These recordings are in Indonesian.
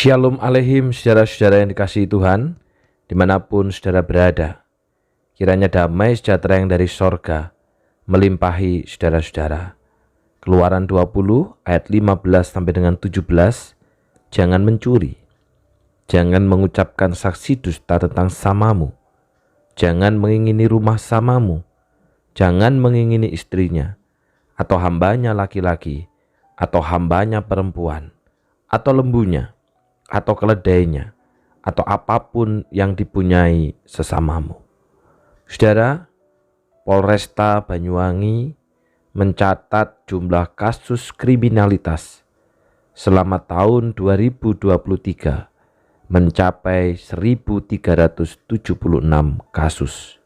Shalom Aleihim, saudara-saudara yang dikasihi Tuhan, dimanapun saudara berada. Kiranya damai sejahtera yang dari sorga melimpahi saudara-saudara. Keluaran 20 ayat 15 sampai dengan 17. Jangan mencuri. Jangan mengucapkan saksi dusta tentang samamu. Jangan mengingini rumah samamu. Jangan mengingini istrinya, atau hambanya laki-laki, atau hambanya perempuan, atau lembunya, atau keledainya, atau apapun yang dipunyai sesamamu. Saudara, Polresta Banyuwangi mencatat jumlah kasus kriminalitas selama tahun 2023 mencapai 1.376 kasus.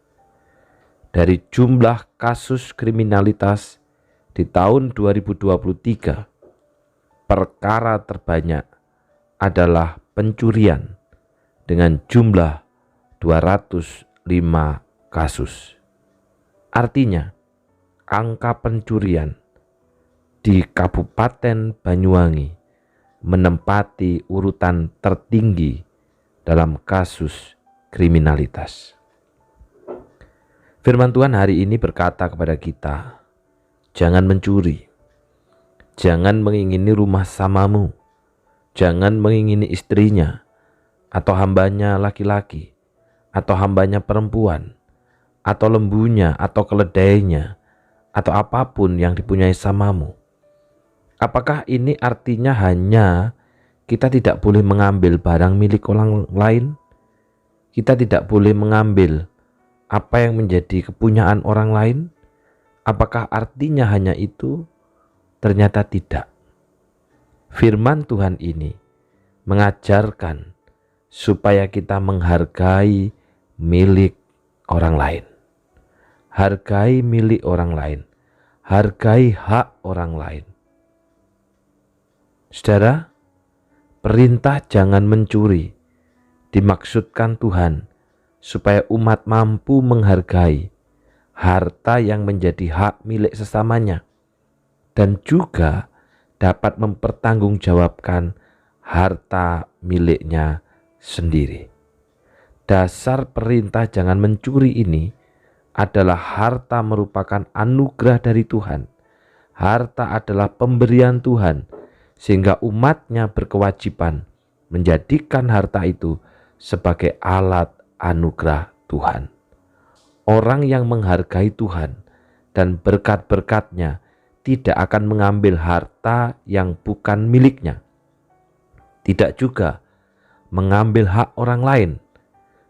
Dari jumlah kasus kriminalitas di tahun 2023, perkara terbanyak adalah pencurian dengan jumlah 205 kasus. Artinya, angka pencurian di Kabupaten Banyuwangi menempati urutan tertinggi dalam kasus kriminalitas. Firman Tuhan hari ini berkata kepada kita, jangan mencuri, jangan mengingini rumah samamu, jangan mengingini istrinya, atau hambanya laki-laki, atau hambanya perempuan, atau lembunya, atau keledainya, atau apapun yang dipunyai samamu. Apakah ini artinya hanya kita tidak boleh mengambil barang milik orang lain? Kita tidak boleh mengambil apa yang menjadi kepunyaan orang lain? Apakah artinya hanya itu? Ternyata tidak. Firman Tuhan ini mengajarkan supaya kita menghargai milik orang lain. Hargai milik orang lain. Hargai hak orang lain. Saudara, perintah jangan mencuri dimaksudkan Tuhan supaya umat mampu menghargai harta yang menjadi hak milik sesamanya dan juga dapat mempertanggungjawabkan harta miliknya sendiri. Dasar perintah jangan mencuri ini adalah harta merupakan anugerah dari Tuhan. Harta adalah pemberian Tuhan, sehingga umatnya berkewajiban menjadikan harta itu sebagai alat anugerah Tuhan. Orang yang menghargai Tuhan dan berkat-berkat-Nya tidak akan mengambil harta yang bukan miliknya. Tidak juga mengambil hak orang lain.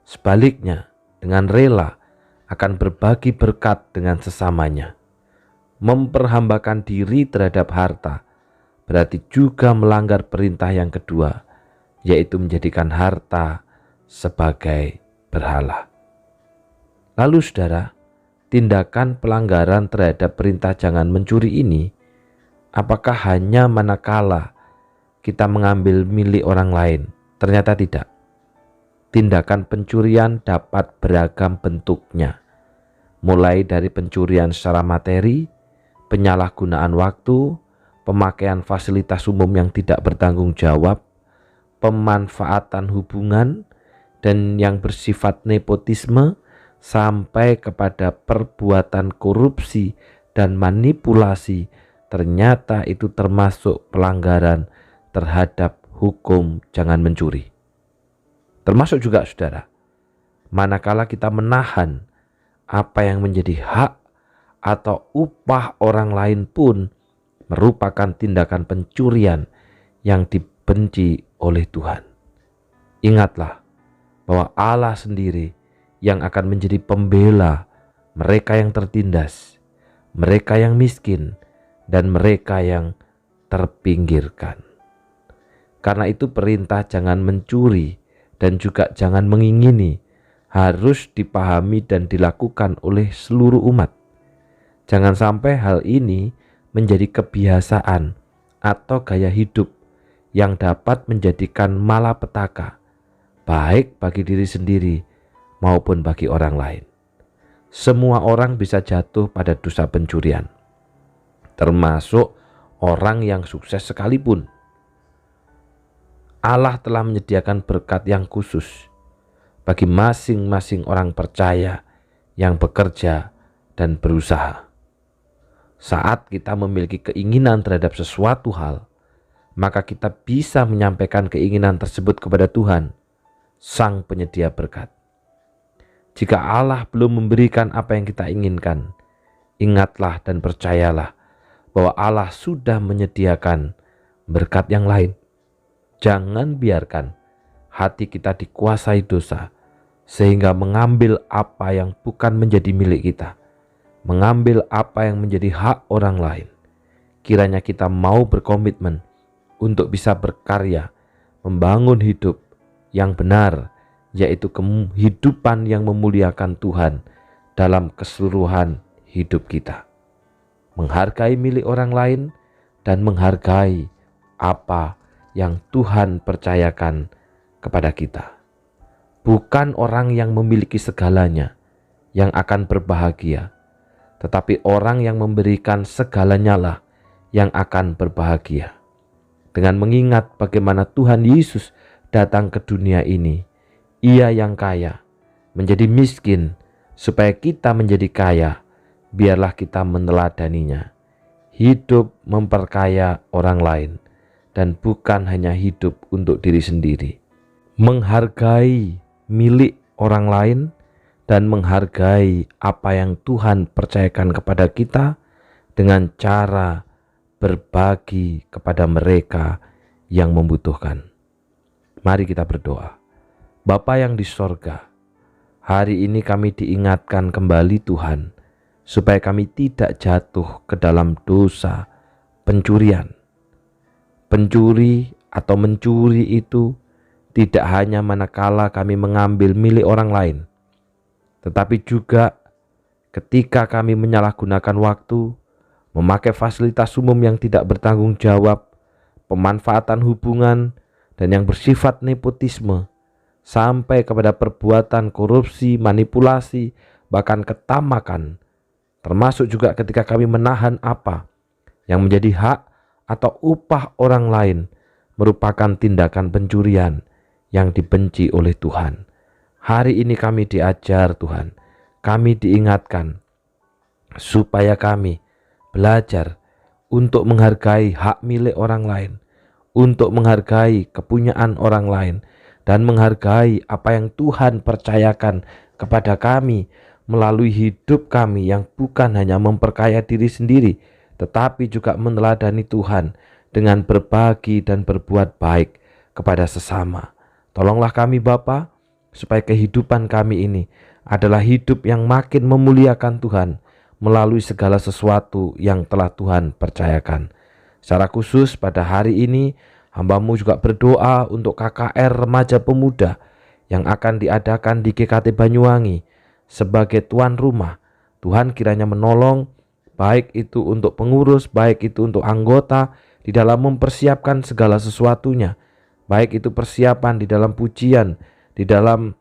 Sebaliknya, dengan rela akan berbagi berkat dengan sesamanya. Memperhambakan diri terhadap harta berarti juga melanggar perintah yang kedua, yaitu menjadikan harta sebagai berhala. Lalu saudara, tindakan pelanggaran terhadap perintah jangan mencuri ini, apakah hanya manakala kita mengambil milik orang lain? Ternyata tidak. Tindakan pencurian dapat beragam bentuknya, mulai dari pencurian secara materi, penyalahgunaan waktu, pemakaian fasilitas umum yang tidak bertanggung jawab, pemanfaatan hubungan, dan yang bersifat nepotisme, sampai kepada perbuatan korupsi dan manipulasi. Ternyata itu termasuk pelanggaran terhadap hukum jangan mencuri. Termasuk juga saudara, manakala kita menahan apa yang menjadi hak atau upah orang lain pun merupakan tindakan pencurian yang dibenci oleh Tuhan. Ingatlah bahwa Allah sendiri yang akan menjadi pembela mereka yang tertindas, mereka yang miskin, dan mereka yang terpinggirkan. Karena itu perintah jangan mencuri dan juga jangan mengingini harus dipahami dan dilakukan oleh seluruh umat. Jangan sampai hal ini menjadi kebiasaan atau gaya hidup yang dapat menjadikan malapetaka, baik bagi diri sendiri maupun bagi orang lain. Semua orang bisa jatuh pada dosa pencurian, termasuk orang yang sukses sekalipun. Allah telah menyediakan berkat yang khusus bagi masing-masing orang percaya yang bekerja dan berusaha. Saat kita memiliki keinginan terhadap sesuatu hal, maka kita bisa menyampaikan keinginan tersebut kepada Tuhan, Sang Penyedia berkat. Jika Allah belum memberikan apa yang kita inginkan, ingatlah dan percayalah bahwa Allah sudah menyediakan berkat yang lain. Jangan biarkan hati kita dikuasai dosa sehingga mengambil apa yang bukan menjadi milik kita, mengambil apa yang menjadi hak orang lain. Kiranya kita mau berkomitmen untuk bisa berkarya, membangun hidup yang benar, yaitu kehidupan yang memuliakan Tuhan dalam keseluruhan hidup kita. Menghargai milik orang lain dan menghargai apa yang Tuhan percayakan kepada kita. Bukan orang yang memiliki segalanya yang akan berbahagia, tetapi orang yang memberikan segalanya lah yang akan berbahagia. Dengan mengingat bagaimana Tuhan Yesus datang ke dunia ini, Ia yang kaya menjadi miskin supaya kita menjadi kaya. Biarlah kita meneladaninya, hidup memperkaya orang lain dan bukan hanya hidup untuk diri sendiri. Menghargai milik orang lain dan menghargai apa yang Tuhan percayakan kepada kita dengan cara berbagi kepada mereka yang membutuhkan. Mari kita berdoa. Bapa yang di sorga, hari ini kami diingatkan kembali Tuhan, supaya kami tidak jatuh ke dalam dosa pencurian. Pencuri atau mencuri itu tidak hanya manakala kami mengambil milik orang lain, tetapi juga ketika kami menyalahgunakan waktu, memakai fasilitas umum yang tidak bertanggung jawab, pemanfaatan hubungan, dan yang bersifat nepotisme, sampai kepada perbuatan korupsi, manipulasi, bahkan ketamakan, termasuk juga ketika kami menahan apa yang menjadi hak atau upah orang lain, merupakan tindakan pencurian yang dibenci oleh Tuhan. Hari ini kami diajar Tuhan, kami diingatkan supaya kami belajar untuk menghargai hak milik orang lain, untuk menghargai kepunyaan orang lain, dan menghargai apa yang Tuhan percayakan kepada kami melalui hidup kami yang bukan hanya memperkaya diri sendiri, tetapi juga meneladani Tuhan dengan berbagi dan berbuat baik kepada sesama. Tolonglah kami Bapa, supaya kehidupan kami ini adalah hidup yang makin memuliakan Tuhan melalui segala sesuatu yang telah Tuhan percayakan. Secara khusus pada hari ini, hamba-Mu juga berdoa untuk KKR Remaja Pemuda yang akan diadakan di GKT Banyuwangi sebagai tuan rumah. Tuhan kiranya menolong, baik itu untuk pengurus, baik itu untuk anggota, di dalam mempersiapkan segala sesuatunya, baik itu persiapan di dalam pujian, di dalam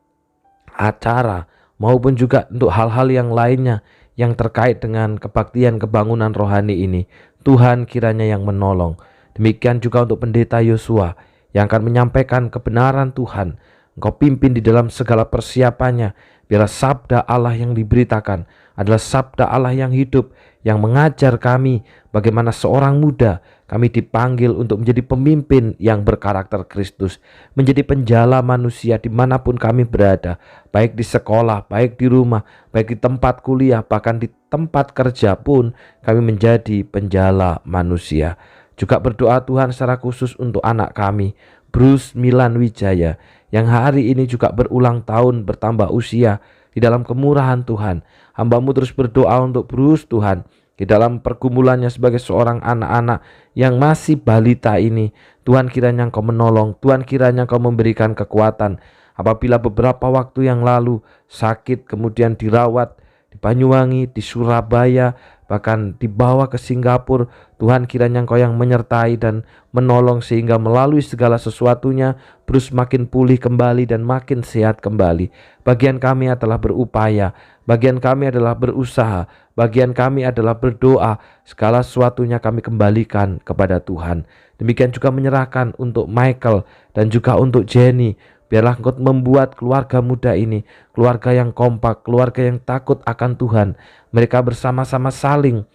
acara, maupun juga untuk hal-hal yang lainnya yang terkait dengan kebaktian kebangunan rohani ini. Tuhan kiranya yang menolong. Demikian juga untuk Pendeta Yosua yang akan menyampaikan kebenaran Tuhan. Engkau pimpin di dalam segala persiapannya. Biarlah sabda Allah yang diberitakan adalah sabda Allah yang hidup, yang mengajar kami bagaimana seorang muda kami dipanggil untuk menjadi pemimpin yang berkarakter Kristus, menjadi penjala manusia dimanapun kami berada, baik di sekolah, baik di rumah, baik di tempat kuliah, bahkan di tempat kerja pun kami menjadi penjala manusia. Juga berdoa Tuhan secara khusus untuk anak kami, Bruce Milan Wijaya, yang hari ini juga berulang tahun bertambah usia. Di dalam kemurahan Tuhan, hamba-Mu terus berdoa untuk Bruce Tuhan, di dalam pergumulannya sebagai seorang anak-anak yang masih balita ini. Tuhan kiranya Engkau menolong, Tuhan kiranya Engkau memberikan kekuatan. Apabila beberapa waktu yang lalu sakit, kemudian dirawat di Banyuwangi, di Surabaya, bahkan dibawa ke Singapura. Tuhan, kiranya Engkau yang menyertai dan menolong sehingga melalui segala sesuatunya Bruce makin pulih kembali dan makin sehat kembali. Bagian kami adalah berupaya, bagian kami adalah berusaha, bagian kami adalah berdoa. Segala sesuatunya kami kembalikan kepada Tuhan. Demikian juga menyerahkan untuk Michael dan juga untuk Jenny. Biarlah Engkau membuat keluarga muda ini keluarga yang kompak, keluarga yang takut akan Tuhan. Mereka bersama-sama saling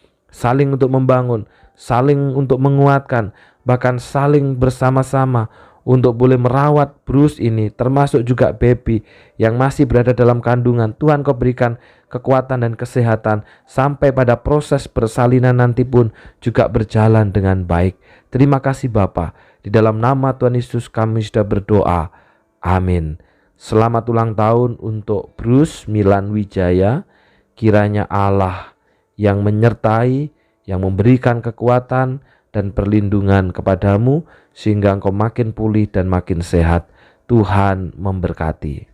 untuk membangun, saling untuk menguatkan, bahkan saling bersama-sama untuk boleh merawat Bruce ini, termasuk juga baby yang masih berada dalam kandungan. Tuhan, Kau berikan kekuatan dan kesehatan sampai pada proses persalinan nanti pun juga berjalan dengan baik. Terima kasih Bapa. Di dalam nama Tuhan Yesus kami sudah berdoa. Amin. Selamat ulang tahun untuk Bruce Milan Wijaya. Kiranya Allah yang menyertai, yang memberikan kekuatan dan perlindungan kepadamu sehingga engkau makin pulih dan makin sehat. Tuhan memberkati.